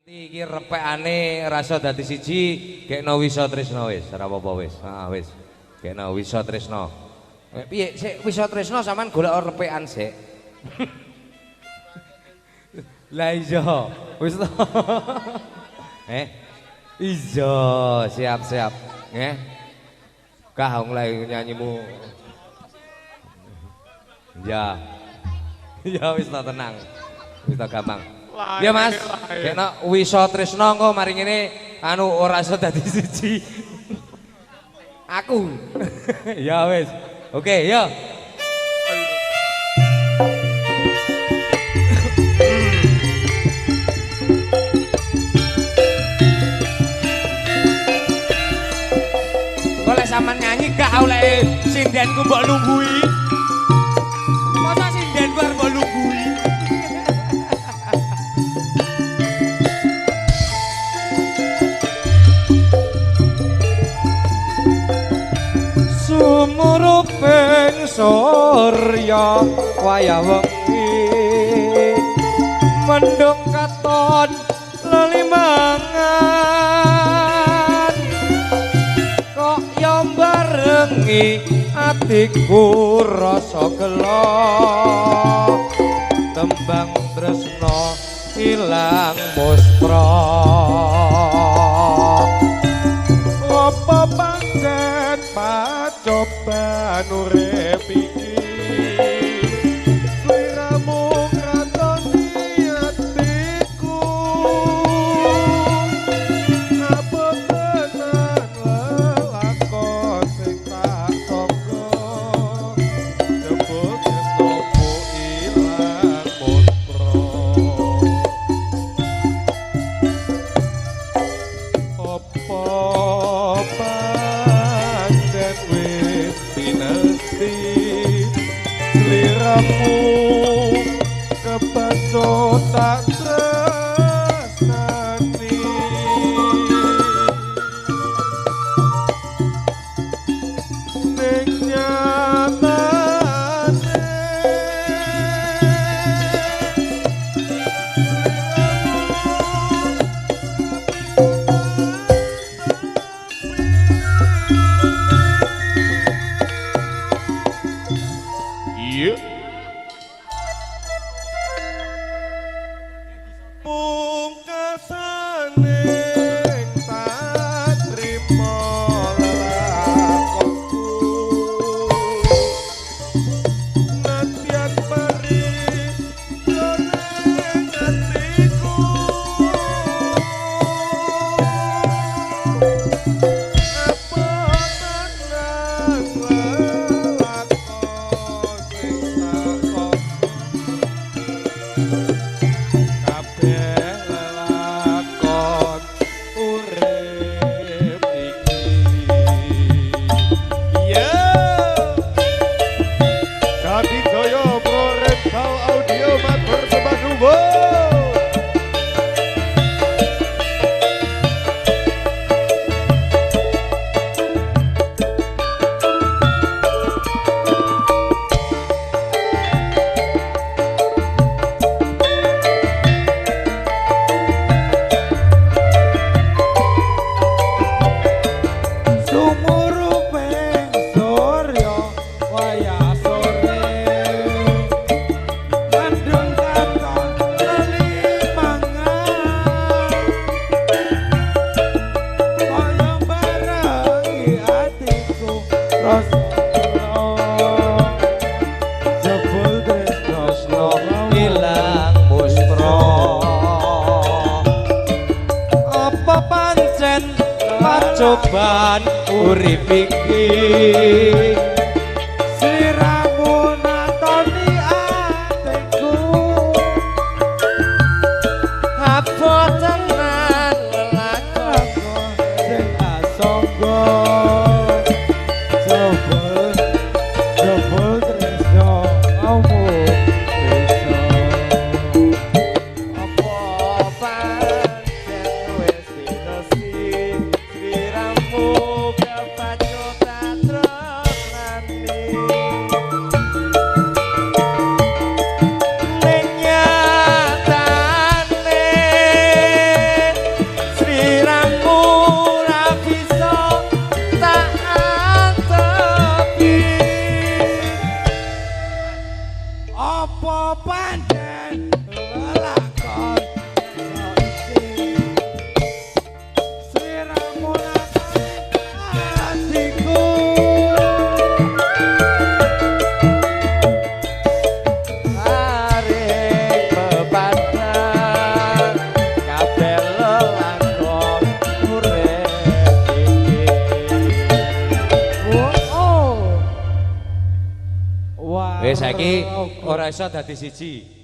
Iki repekane rasa dadi siji, gekno Wisa Tresna wis, ora apa-apa wis. Wis. Gekno Wisa Tresna. Piye sik Wisa Tresna sampean golek repekan sik. Lah iya, wis to. Iya, siap-siap. Nggih. Kah mulai nyanyimu. Ya. Ya wis to tenang. Wis to gampang. Ya Mas, kena Wisa Tresna engko mari ngene anu ora iso dadi siji. Aku. Ya wis. Oke, ya. Boleh sampean nyanyi gak oleh sindenku mbok lunggui. Masa sindenku arep mbok lunggui. Sumuruping surya wayah wengi mendung katon lelimangan kok yo barengi atiku rasa gelo tembang tresna ilang muspra apa pancen pacobaan urip iki sliramu ngratoni atiku apa tenan lelakon sing tak sangka jebul tresnamu ilang muspra apa pancen wis pinesti sliramu kepaso tak tresnani ning nyatane iya pungkasane tak trimo lelakonku nadyan mari jroning atiku apa tenan lelakon sing tak kabeh lelakon urip iki ya Sadi Jaya Pro Rental Audio matur sembah nuwun. Sumuruping surya wayah sore mendung katon lelimangan kaya barengi atiku rasa gelo jebul tresna ilang muspra apa pancen pacobaan urip iki sliramu natoni atiku apa tenan lelakon sing asangga jebul tresna kamu bisa apa pancen wis pinesti sliramu kepacotan tresnani ning nyatane apa pancen lakon sliramu hatiku arek bepadang kabeh lelakon urip iki wah wis saiki ora iso dadi siji